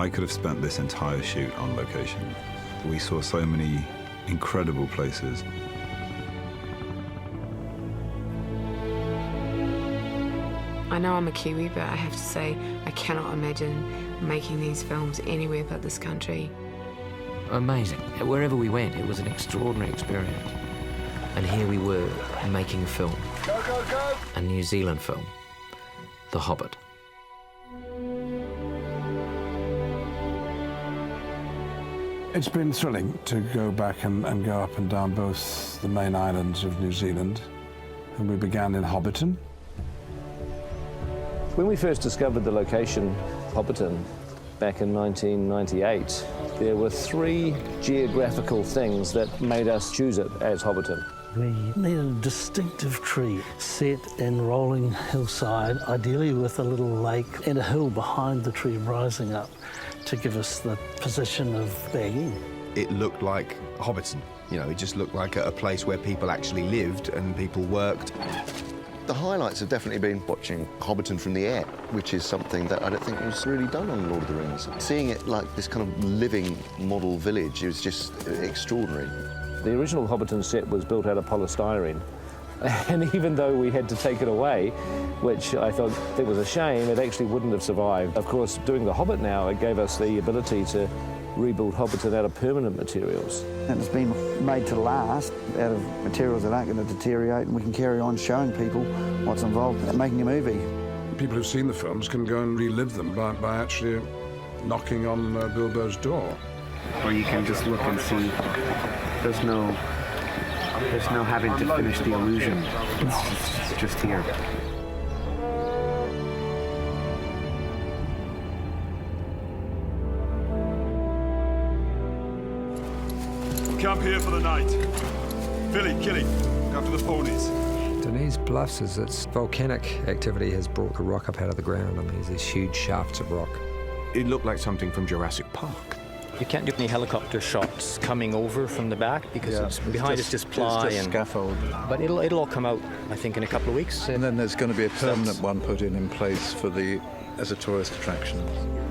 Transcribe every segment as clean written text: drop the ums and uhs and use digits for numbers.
I could have spent this entire shoot on location. We saw so many incredible places. I know I'm a Kiwi, but I have to say I cannot imagine making these films anywhere but this country. Amazing. Wherever we went, it was an extraordinary experience. And here we were making a film. Go, go, go! A New Zealand film, The Hobbit. It's been thrilling to go back and go up and down both the main islands of New Zealand. And we began in Hobbiton. When we first discovered the location, Hobbiton, back in 1998, there were 3 geographical things that made us choose it as Hobbiton. We needed a distinctive tree set in rolling hillside, ideally with a little lake and a hill behind the tree rising up to give us the position of bagging. It looked like Hobbiton. You know, it just looked like a place where people actually lived and people worked. The highlights have definitely been watching Hobbiton from the air, which is something that I don't think was really done on Lord of the Rings. Seeing it like this kind of living model village, it was just extraordinary. The original Hobbiton set was built out of polystyrene, and even though we had to take it away, which I thought it was a shame, it actually wouldn't have survived. Of course, doing The Hobbit now, it gave us the ability to rebuild Hobbiton out of permanent materials. And it's been made to last out of materials that aren't going to deteriorate, and we can carry on showing people what's involved in making a movie. People who've seen the films can go and relive them by actually knocking on Bilbo's door. Or you can just look and see there's no having to finish the illusion. It's just here. Camp here for the night. Billy, Killy, look after the ponies. Denise Bluffs is its volcanic activity has brought the rock up out of the ground. I mean, there's these huge shafts of rock. It looked like something from Jurassic Park. You can't do any helicopter shots coming over from the back because it's behind it's just ply and scaffold. But it'll all come out, I think, in a couple of weeks. And then there's going to be a permanent one put in place for as a tourist attraction.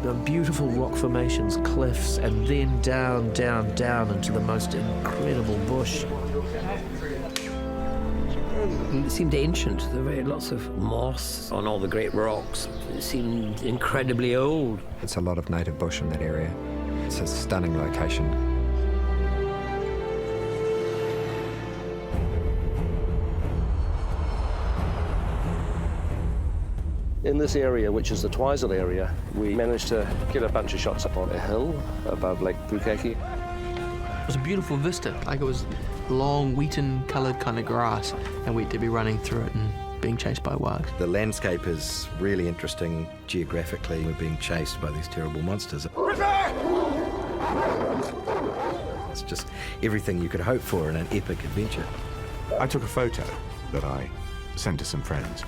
The beautiful rock formations, cliffs, and then down, down, down into the most incredible bush. It seemed ancient. There were lots of moss on all the great rocks. It seemed incredibly old. It's a lot of native bush in that area. It's a stunning location. In this area, which is the Twizel area, we managed to get a bunch of shots up on a hill above Lake Pukaki. It was a beautiful vista, like it was long, wheaten-coloured kind of grass, and we'd be running through it and being chased by wags. The landscape is really interesting geographically. We're being chased by these terrible monsters. It's just everything you could hope for in an epic adventure. I took a photo that I sent to some friends.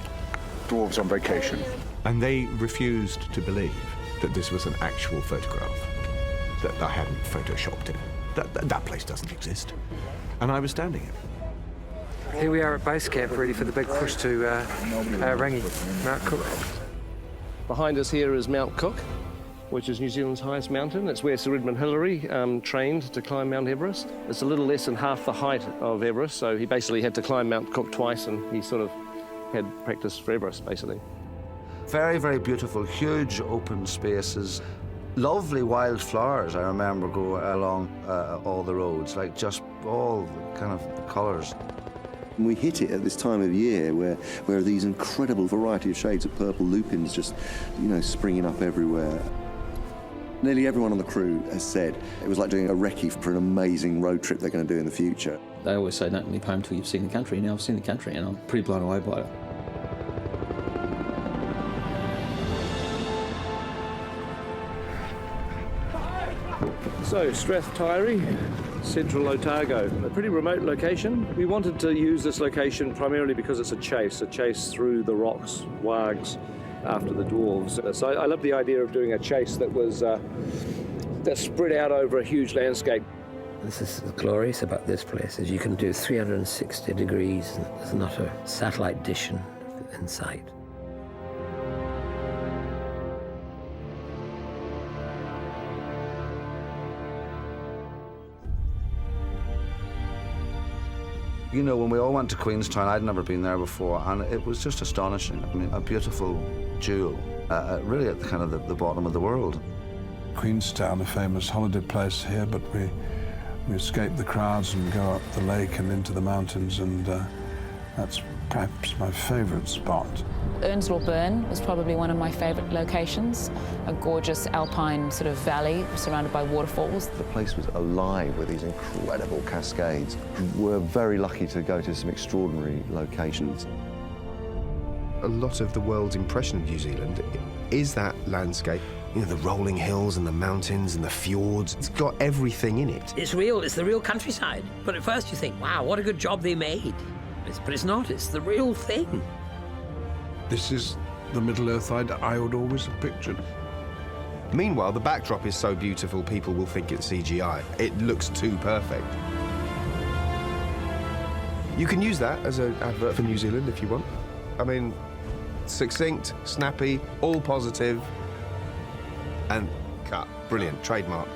Dwarves on vacation. And they refused to believe that this was an actual photograph, that I hadn't photoshopped it. That place doesn't exist. And I was standing here. Here we are at base camp, ready for the big push to Rangi, Mount Cook. Behind us here is Mount Cook, which is New Zealand's highest mountain. It's where Sir Edmund Hillary trained to climb Mount Everest. It's a little less than half the height of Everest, so he basically had to climb Mount Cook twice, and he sort of had practice for Everest, basically. Very, very beautiful, huge open spaces. Lovely wildflowers, I remember, go along all the roads, like just all kind of colours. We hit it at this time of year where these incredible variety of shades of purple lupins just, springing up everywhere. Nearly everyone on the crew has said it was like doing a recce for an amazing road trip they're going to do in the future. They always say don't leave home until you've seen the country. Now I've seen the country and I'm pretty blown away by it. So, Strathtyre, central Otago, a pretty remote location. We wanted to use this location primarily because it's a chase through the rocks, wags, after the dwarves. So I love the idea of doing a chase that was that spread out over a huge landscape. This is glorious about this place, is you can do 360 degrees and there's not a satellite dish in sight. You know, when we all went to Queenstown, I'd never been there before, and it was just astonishing. I mean, a beautiful jewel, really at the kind of the bottom of the world. Queenstown, a famous holiday place here, but we escape the crowds and go up the lake and into the mountains, and that's perhaps my favourite spot. Earnshaw Burn was probably one of my favourite locations, a gorgeous alpine sort of valley surrounded by waterfalls. The place was alive with these incredible cascades. We're very lucky to go to some extraordinary locations. A lot of the world's impression of New Zealand is that landscape. You know, the rolling hills and the mountains and the fjords. It's got everything in it. It's real, it's the real countryside. But at first you think, wow, what a good job they made. But it's not, it's the real thing. This is the Middle-earth I would always have pictured. Meanwhile, the backdrop is so beautiful, people will think it's CGI. It looks too perfect. You can use that as an advert for New Zealand if you want. I mean, succinct, snappy, all positive, and cut. Brilliant, trademarked.